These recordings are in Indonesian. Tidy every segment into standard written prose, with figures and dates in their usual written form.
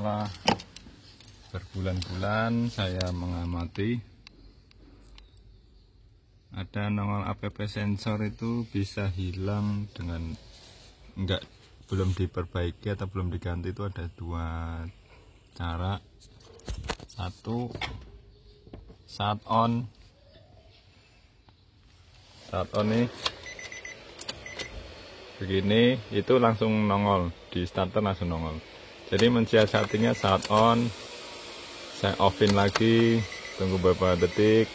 setelah berbulan-bulan saya mengamati ada nongol app sensor itu bisa hilang dengan belum diperbaiki atau belum diganti. Itu ada dua cara. Satu, saat on nih begini, itu langsung nongol, di starter langsung nongol. Jadi mensiasatinya saat on, saya offin lagi, tunggu beberapa detik,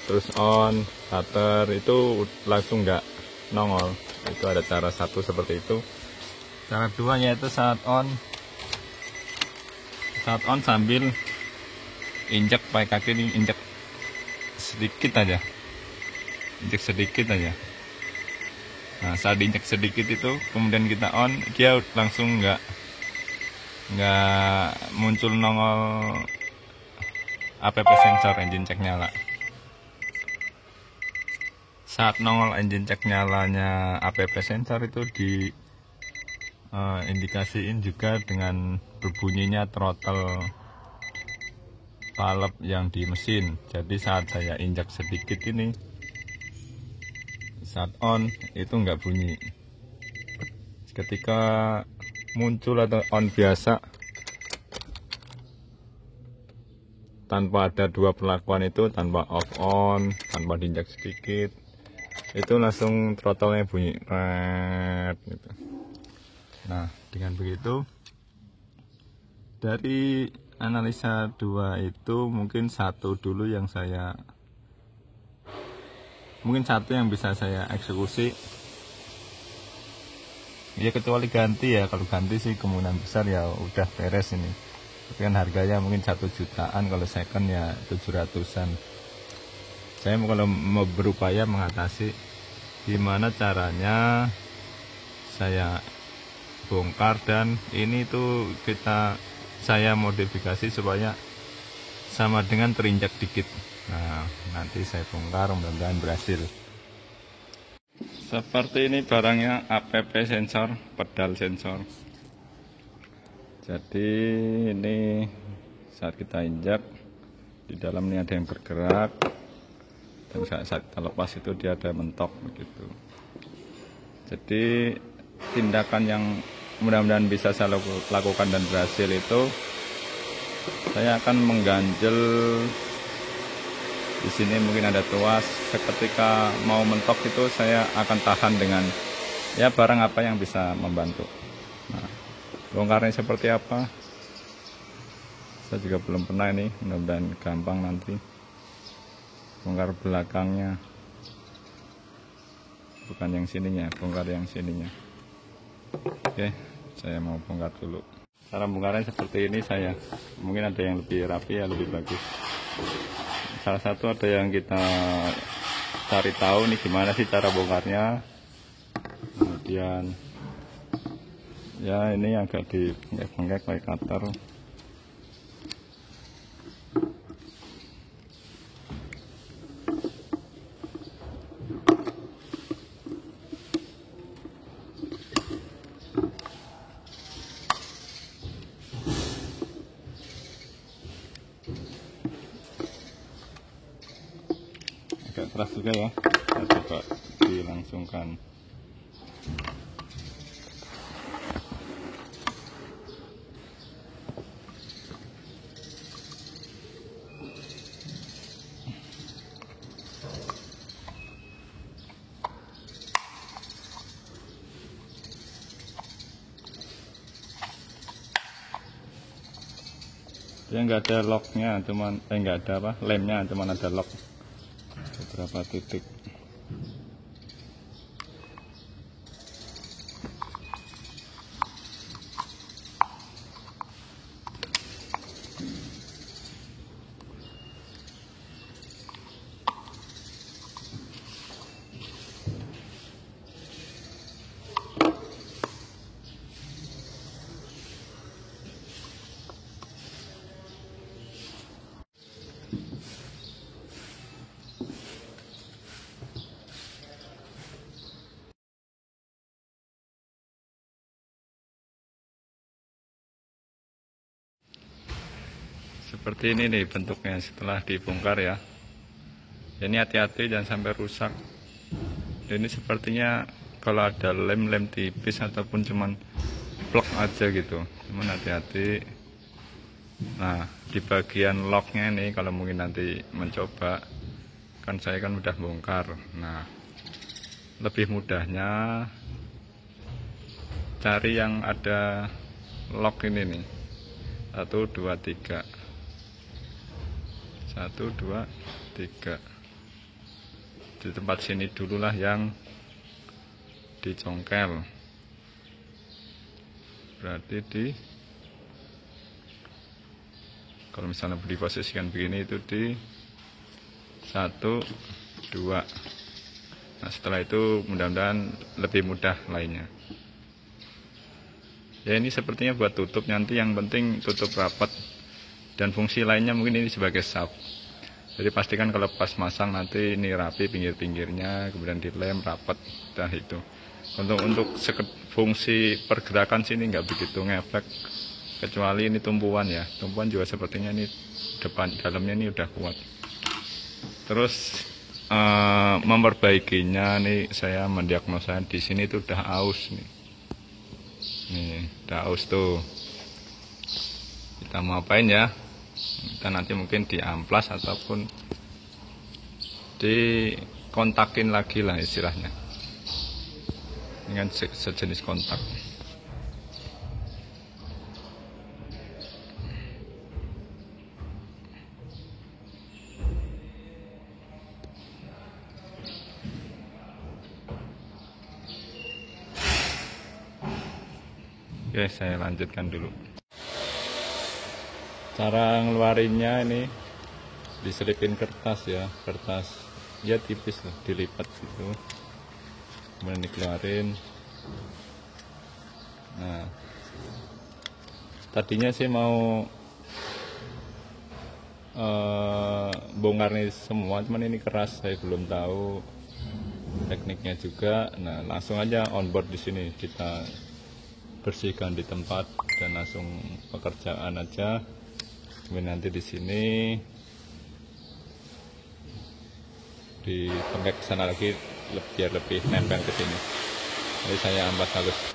terus on, starter, itu langsung nggak nongol. Itu ada cara satu seperti itu. Cara dua yaitu saat on sambil injek pakai kaki, injek sedikit aja. Nah, saat diinjek sedikit itu kemudian kita on, dia langsung nggak muncul nongol app sensor engine check nyala. Saat nongol engine check nyalanya app sensor itu di indikasiin juga dengan berbunyinya throttle valve yang di mesin. Jadi saat saya injak sedikit ini, saat on itu nggak bunyi. Ketika muncul atau on biasa tanpa ada dua perlakuan itu, tanpa off on, tanpa diinjak sedikit, itu langsung throttle-nya bunyi red gitu. Nah, dengan begitu dari analisa dua itu mungkin satu yang bisa saya eksekusi ya, kecuali ganti ya. Kalau ganti sih kemungkinan besar ya udah beres ini, tapi kan harganya mungkin 1 jutaan, kalau second ya 700-an. Saya mau berupaya mengatasi gimana caranya saya bongkar, dan ini tuh saya modifikasi supaya sama dengan terinjak dikit. Nah, nanti saya bongkar, mudah-mudahan berhasil. Seperti ini barangnya, app sensor, pedal sensor. Jadi ini saat kita injak, di dalam ini ada yang bergerak, dan saat kita lepas itu dia ada mentok begitu. Jadi tindakan yang mudah-mudahan bisa saya lakukan dan berhasil itu, saya akan mengganjel di sini, mungkin ada tuas. Ketika mau mentok itu saya akan tahan dengan ya barang apa yang bisa membantu. Nah, bongkarnya seperti apa saya juga belum pernah, ini mudah-mudahan gampang nanti. Bongkar belakangnya, bukan yang sininya, bongkar yang sininya. Oke, saya mau bongkar dulu. Cara bongkarnya seperti ini, mungkin ada yang lebih rapi ya, lebih bagus. Salah satu ada yang kita cari tahu nih gimana sih cara bongkarnya. Kemudian ya ini agak dibengkek pakai cutter. Agak keras juga ya, saya coba dilangsungkan. Dia nggak ada locknya, nggak ada lemnya, cuman ada lock beberapa titik. seperti ini nih bentuknya setelah dibongkar ya. Ini hati-hati jangan sampai rusak. Ini sepertinya kalau ada lem tipis ataupun cuman plug aja gitu, cuman hati-hati. Nah, di bagian locknya nih kalau mungkin nanti mencoba, kan saya kan udah bongkar. Nah, lebih mudahnya cari yang ada lock ini nih, 1 2 3, 1 2 3. Di tempat sini dululah yang dicongkel, berarti kalau misalnya diposisikan begini itu di 1 2. Nah, setelah itu mudah-mudahan lebih mudah lainnya ya. Ini sepertinya buat tutup nanti, yang penting tutup rapat, dan fungsi lainnya mungkin ini sebagai sap. Jadi pastikan kalau pas masang nanti ini rapi pinggir-pinggirnya, kemudian dilem rapat. Nah itu untuk fungsi pergerakan sini nggak begitu ngefek, kecuali ini tumpuan ya. Tumpuan juga sepertinya ini dalamnya ini udah kuat. Terus memperbaikinya nih, saya mendiagnosa di sini tuh udah aus nih. Nih udah aus tuh. Kita mau apain ya? Kita nanti mungkin diamplas ataupun dikontakin lagi lah istilahnya, dengan sejenis kontak. Oke, saya lanjutkan dulu. Cara ngeluarinnya ini diselipin kertas ya, kertas ya tipis lah, dilipat gitu, kemudian dikeluarin. Nah, tadinya sih mau bongkar nih semua, cuman ini keras, saya belum tahu tekniknya juga. Nah, langsung aja on board di sini, kita bersihkan di tempat dan langsung pekerjaan aja. Kemudian nanti di sini dipengkek ke sana lagi biar lebih nempel ke sini. Jadi saya ampas halus.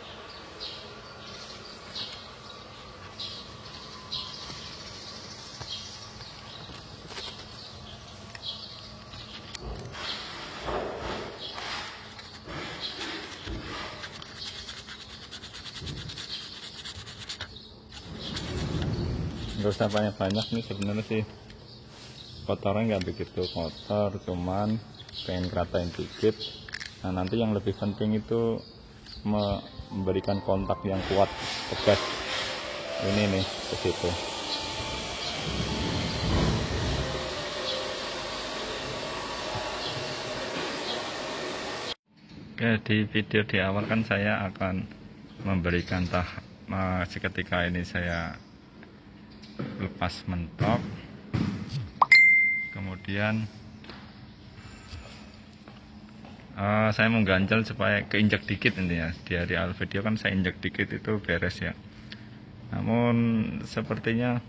Nggak usah banyak-banyak nih sebenarnya sih, kotoran nggak begitu kotor, cuman pengen keratain dikit. Nah, nanti yang lebih penting itu memberikan kontak yang kuat, tegas. Ini nih ke situ. Oke, di video di awal kan saya akan memberikan seketika ini saya lepas mentok, kemudian saya mengganjal supaya keinjak dikit intinya. Di hari awal video kan saya injak dikit itu beres ya. Namun sepertinya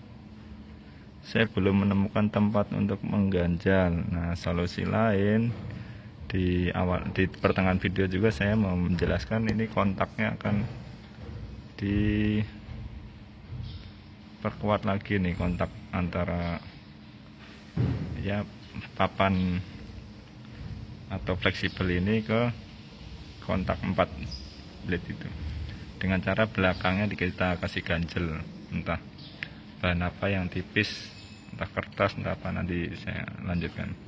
saya belum menemukan tempat untuk mengganjal. Nah, solusi lain di pertengahan video juga saya mau menjelaskan, ini kontaknya akan diperkuat lagi nih, kontak antara ya papan atau fleksibel ini ke kontak 4 blade itu, dengan cara belakangnya kita kasih ganjel, entah bahan apa yang tipis, entah kertas, entah apa, nanti saya lanjutkan.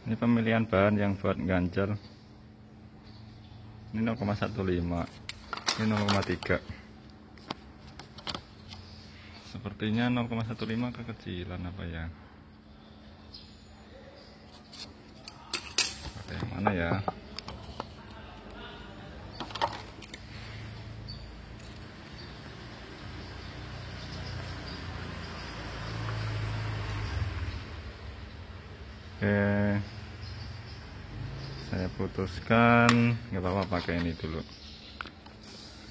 Ini pemilihan bahan yang buat ganjel. Ini 0,15, ini 0,3. Sepertinya 0,15 kekecilan apa ya? Pakai yang mana ya? Oke, saya putuskan nggak apa-apa pakai ini dulu.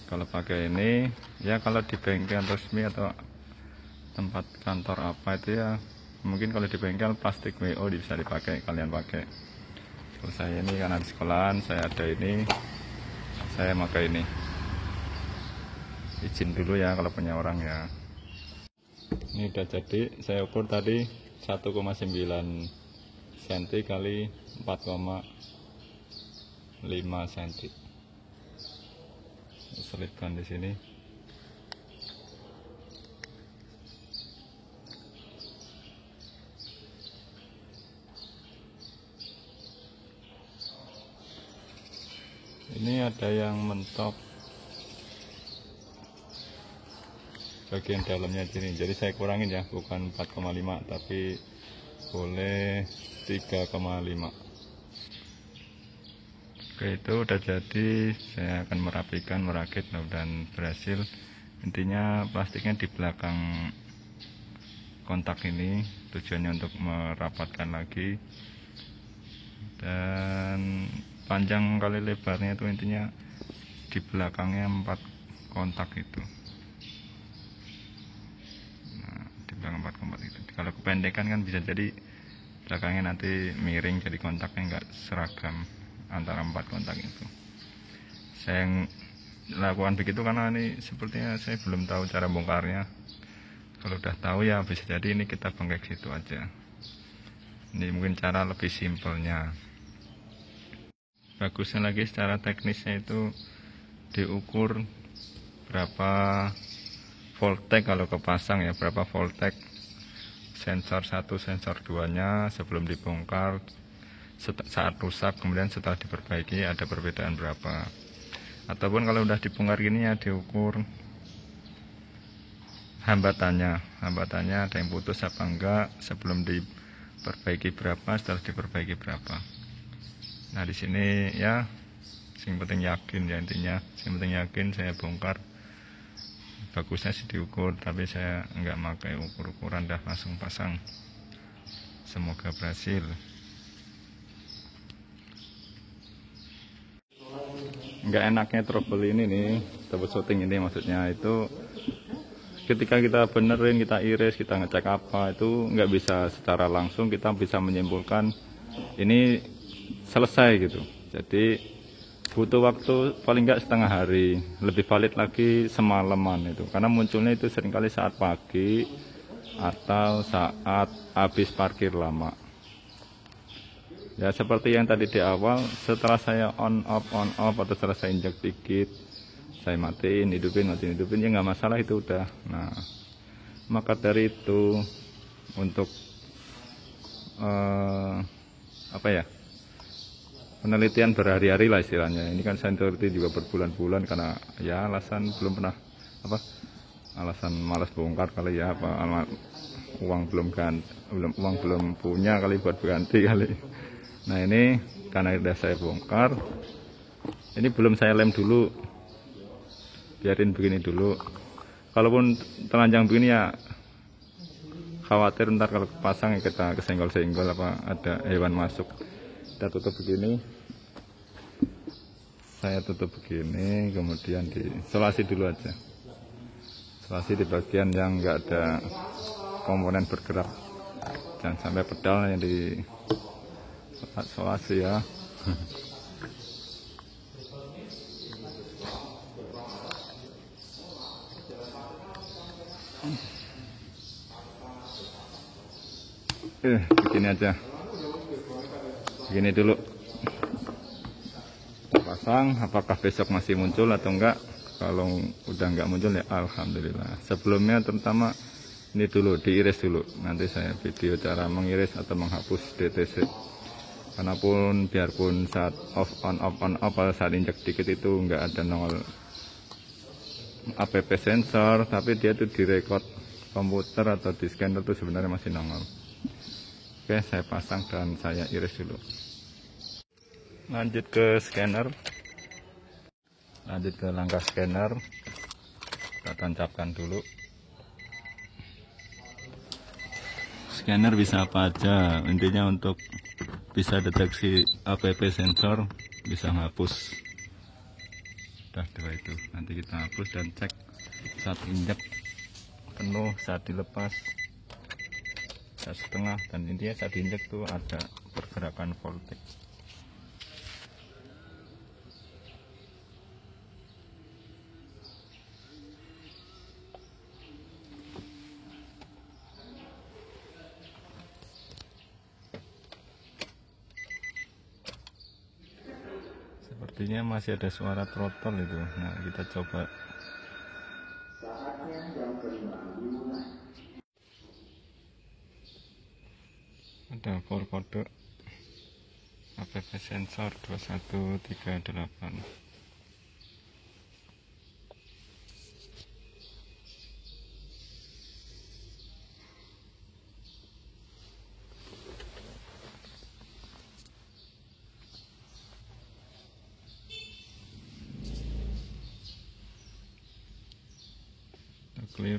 Kalau pakai ini ya, kalau di bengkel resmi atau tempat kantor apa itu ya, mungkin kalau di bengkel plastik WO bisa dipakai, kalian pakai. Kalau saya ini karena di sekolahan saya ada ini, saya pakai ini. Izin dulu ya kalau punya orang ya. Ini udah jadi, saya ukur tadi 1,9 cm kali 4,5 cm. Selipkan di sini. Ini ada yang mentok bagian dalamnya sini, jadi saya kurangin ya, bukan 4,5 tapi boleh 3,5. Oke, itu udah jadi. Saya akan merapikan, merakit dan berhasil. Intinya plastiknya di belakang kontak ini, tujuannya untuk merapatkan lagi, dan panjang kali lebarnya itu intinya di belakangnya 4 kontak itu. Nah, di belakang 4 kontak itu. Kalau kependekan kan bisa jadi belakangnya nanti miring, jadi kontaknya enggak seragam antara 4 kontak itu. Saya lakukan begitu karena ini sepertinya saya belum tahu cara bongkarnya. Kalau udah tahu ya bisa jadi ini kita bengkek situ aja. Ini mungkin cara lebih simpelnya. Bagusnya lagi secara teknisnya itu diukur berapa voltage kalau kepasang ya, berapa voltage sensor 1 sensor 2 nya sebelum dibongkar, saat rusak, kemudian setelah diperbaiki ada perbedaan berapa. Ataupun kalau udah dibongkar gini ya diukur hambatannya ada yang putus apa enggak, sebelum diperbaiki berapa, setelah diperbaiki berapa. Nah di sini ya, yang penting yakin ya, intinya yang penting yakin. Saya bongkar, bagusnya sih diukur, tapi saya nggak pakai ukur-ukuran, dah langsung pasang. Semoga berhasil. Nggak enaknya trouble ini nih, trouble shooting ini maksudnya itu, ketika kita benerin, kita iris, kita ngecek apa, itu nggak bisa secara langsung kita bisa menyimpulkan ini selesai gitu. Jadi butuh waktu paling nggak setengah hari, lebih valid lagi semalaman itu, karena munculnya itu seringkali saat pagi atau saat habis parkir lama. Ya seperti yang tadi di awal, setelah saya on off atau setelah saya injek dikit, saya matiin, hidupin ya nggak masalah, itu udah. Nah maka dari itu untuk apa ya, penelitian berhari-hari lah istilahnya. Ini kan saya teliti juga berbulan-bulan karena ya alasan belum pernah alasan malas bongkar kali ya, uang belum punya kali buat ganti kali. Nah ini karena udah saya bongkar, ini belum saya lem dulu, biarin begini dulu. Kalaupun telanjang begini ya khawatir ntar kalau kepasang ya kita kesenggol-senggol apa ada hewan masuk. Kita tutup begini, saya tutup begini, kemudian disolasi dulu aja, solasi di bagian yang enggak ada komponen bergerak, jangan sampai pedal yang di solasi ya. Begini aja, begini dulu kita pasang. Apakah besok masih muncul atau enggak? Kalau udah enggak muncul ya alhamdulillah. Sebelumnya terutama ini dulu diiris dulu, nanti saya video cara mengiris atau menghapus DTC. Karena biarpun saat on off saat injek dikit itu enggak ada nongol app sensor, tapi dia tuh direkod komputer atau di scanner tuh sebenarnya masih nongol. Oke, saya pasang dan saya iris dulu. Lanjut ke scanner, lanjut ke langkah scanner. Kita tancapkan dulu. Scanner bisa apa aja, intinya untuk bisa deteksi app sensor, bisa menghapus. Udah dua itu, nanti kita hapus dan cek saat injek penuh, saat dilepas saat setengah, dan intinya saat diinjek tuh ada pergerakan voltage. Sepertinya masih ada suara throttle itu. Nah, kita coba. Ada 4 kode APP sensor 2138. Clear.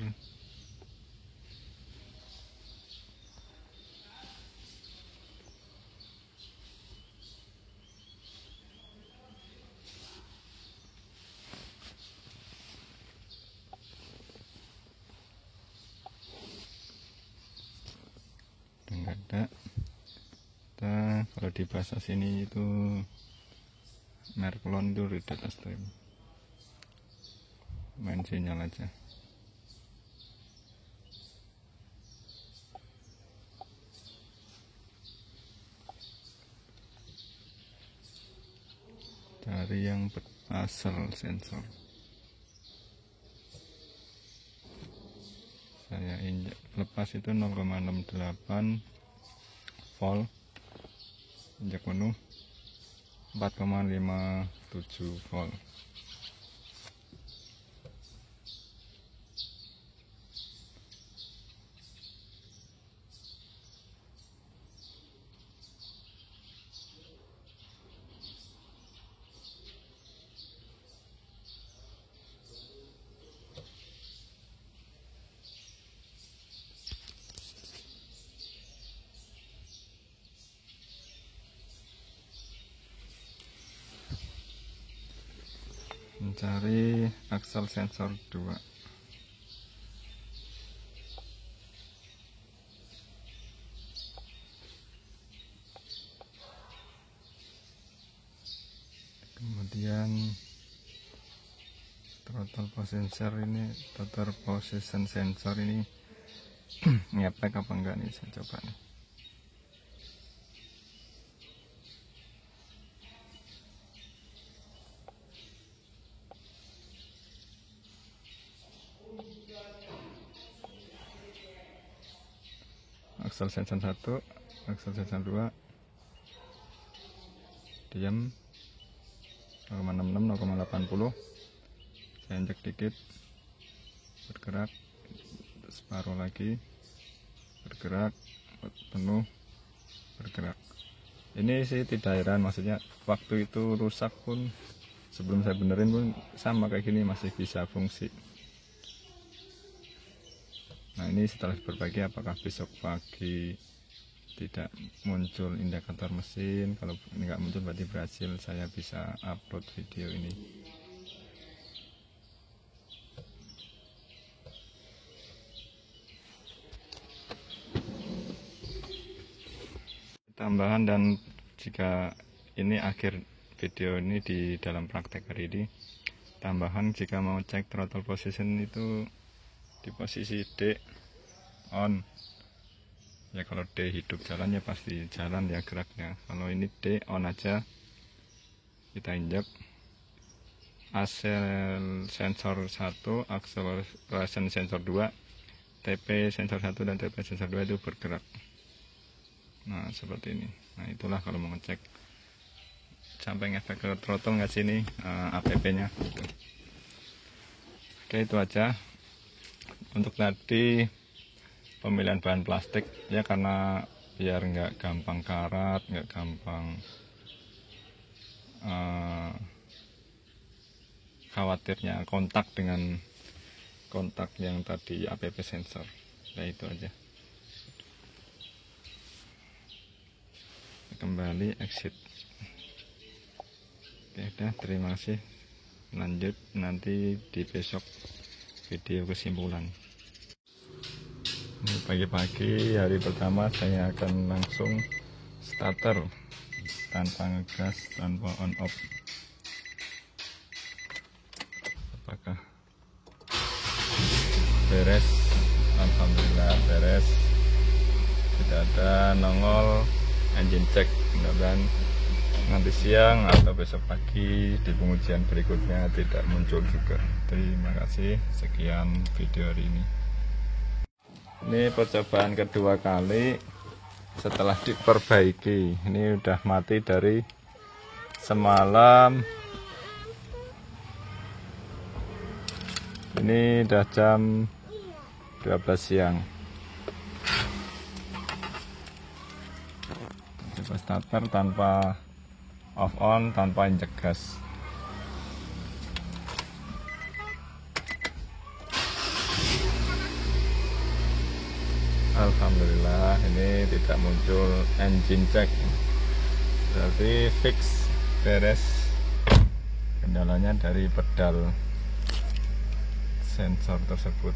Enggak ada. Kita kalau di bahasa sini itu Merklon itu data stream. Main sinyal aja. Cari yang berasal sensor. Saya injek lepas itu 0,68 volt, injek penuh 4,57 volt. Mencari aksel sensor 2. Kemudian throttle position sensor ini ngepek apa enggak nih, saya coba nih. Aksel sensor 1, aksel sensor 2 diam 0,66, 0,80. Saya injek dikit, bergerak, separuh lagi, bergerak, penuh, bergerak. Ini sih tidak heran, maksudnya waktu itu rusak pun sebelum saya benerin pun sama kayak gini, masih bisa fungsi. Nah, ini setelah diperbaiki, apakah besok pagi tidak muncul indikator mesin? Kalau ini nggak muncul berarti berhasil, saya bisa upload video ini. Tambahan, dan jika ini akhir video ini di dalam praktek hari ini, tambahan jika mau cek throttle position itu di posisi D on ya. Kalau D hidup jalan ya pasti jalan ya geraknya. Kalau ini D on aja, kita injek aksel sensor 1, acceleration sensor 2, TP sensor 1 dan TP sensor 2 itu bergerak. Nah, seperti ini. Nah, itulah kalau mau ngecek sampai ngefek ke throttle nggak sini APP nya gitu. Oke, itu aja untuk tadi pemilihan bahan plastik ya, karena biar nggak gampang karat, nggak gampang khawatirnya kontak dengan kontak yang tadi APP sensor. Ya, itu aja. Kembali exit. Oke, udah, terima kasih. Lanjut nanti di besok video kesimpulan. Ini pagi-pagi hari pertama saya akan langsung starter tanpa ngegas, tanpa on off. Apakah beres? Alhamdulillah beres, tidak ada nongol engine check. Mudah-mudahan nanti siang atau besok pagi di pengujian berikutnya tidak muncul juga. Terima kasih, sekian video hari ini. Ini percobaan kedua kali setelah diperbaiki. Ini udah mati dari semalam. Ini udah jam 12 siang. Coba starter tanpa off on, tanpa injek gas. Alhamdulillah ini tidak muncul engine check, berarti fix, beres. Kendalanya dari pedal sensor tersebut.